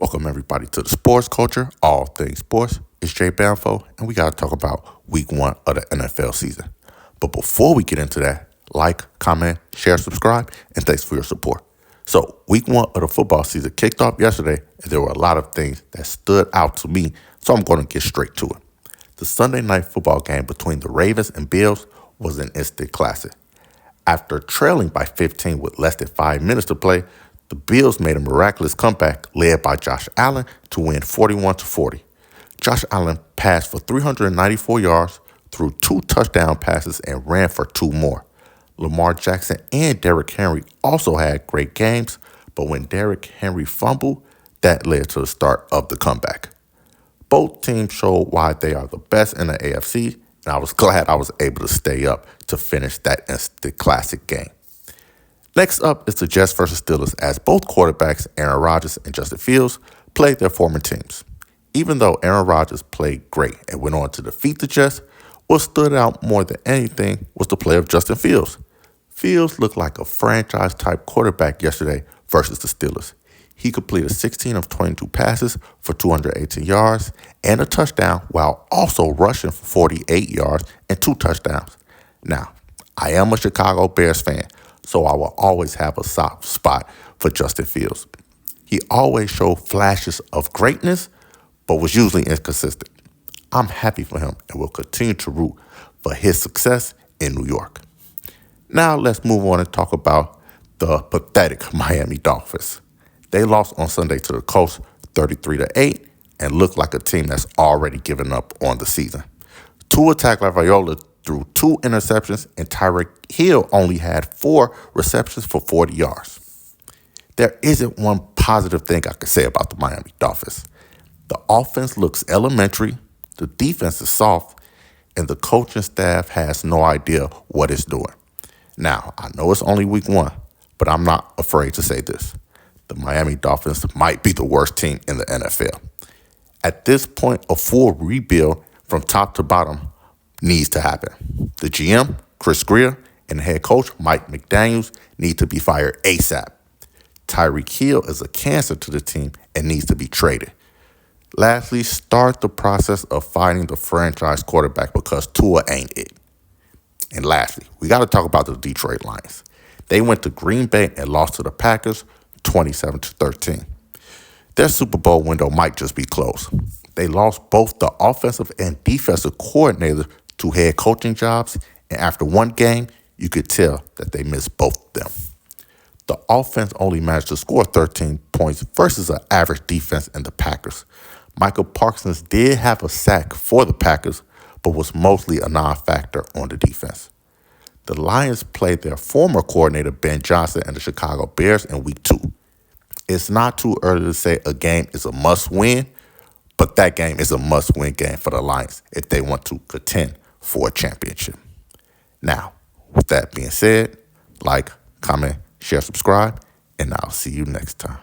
Welcome everybody to the Sports Culture, all things sports. It's Jay Banfo, and we got to talk about week 1 of the NFL season. But before we get into that, like, comment, share, subscribe, and thanks for your support. So week 1 of the football season kicked off yesterday, and there were a lot of things that stood out to me, so I'm going to get straight to it. The Sunday night football game between the Ravens and Bills was an instant classic. After trailing by 15 with less than 5 minutes to play, the Bills made a miraculous comeback led by Josh Allen to win 41-40. Josh Allen passed for 394 yards, threw 2 touchdown passes, and ran for 2 more. Lamar Jackson and Derrick Henry also had great games, but when Derrick Henry fumbled, that led to the start of the comeback. Both teams showed why they are the best in the AFC, and I was glad I was able to stay up to finish that instant classic game. Next up is the Jets versus Steelers, as both quarterbacks, Aaron Rodgers and Justin Fields, played their former teams. Even though Aaron Rodgers played great and went on to defeat the Jets, what stood out more than anything was the play of Justin Fields. Fields looked like a franchise-type quarterback yesterday versus the Steelers. He completed 16 of 22 passes for 218 yards and a touchdown while also rushing for 48 yards and 2 touchdowns. Now, I am a Chicago Bears fan, so I will always have a soft spot for Justin Fields. He always showed flashes of greatness, but was usually inconsistent. I'm happy for him and will continue to root for his success in New York. Now let's move on and talk about the pathetic Miami Dolphins. They lost on Sunday to the Colts 33-8 and looked like a team that's already given up on the season. Tua Tagovailoa threw 2 interceptions, and Tyreek Hill only had 4 receptions for 40 yards. There isn't one positive thing I can say about the Miami Dolphins. The offense looks elementary, the defense is soft, and the coaching staff has no idea what it's doing. Now, I know it's only week 1, but I'm not afraid to say this. The Miami Dolphins might be the worst team in the NFL. At this point, a full rebuild from top to bottom needs to happen. The GM, Chris Grier, and head coach, Mike McDaniels, need to be fired ASAP. Tyreek Hill is a cancer to the team and needs to be traded. Lastly, start the process of finding the franchise quarterback because Tua ain't it. And lastly, we got to talk about the Detroit Lions. They went to Green Bay and lost to the Packers 27-13. Their Super Bowl window might just be closed. They lost both the offensive and defensive coordinator to head coaching jobs, and after one game, you could tell that they missed both of them. The offense only managed to score 13 points versus an average defense in the Packers. Michael Parsons did have a sack for the Packers, but was mostly a non-factor on the defense. The Lions played their former coordinator Ben Johnson and the Chicago Bears in week 2. It's not too early to say a game is a must-win, but that game is a must-win game for the Lions if they want to contend for a championship. Now, with that being said, like, comment, share, subscribe, and I'll see you next time.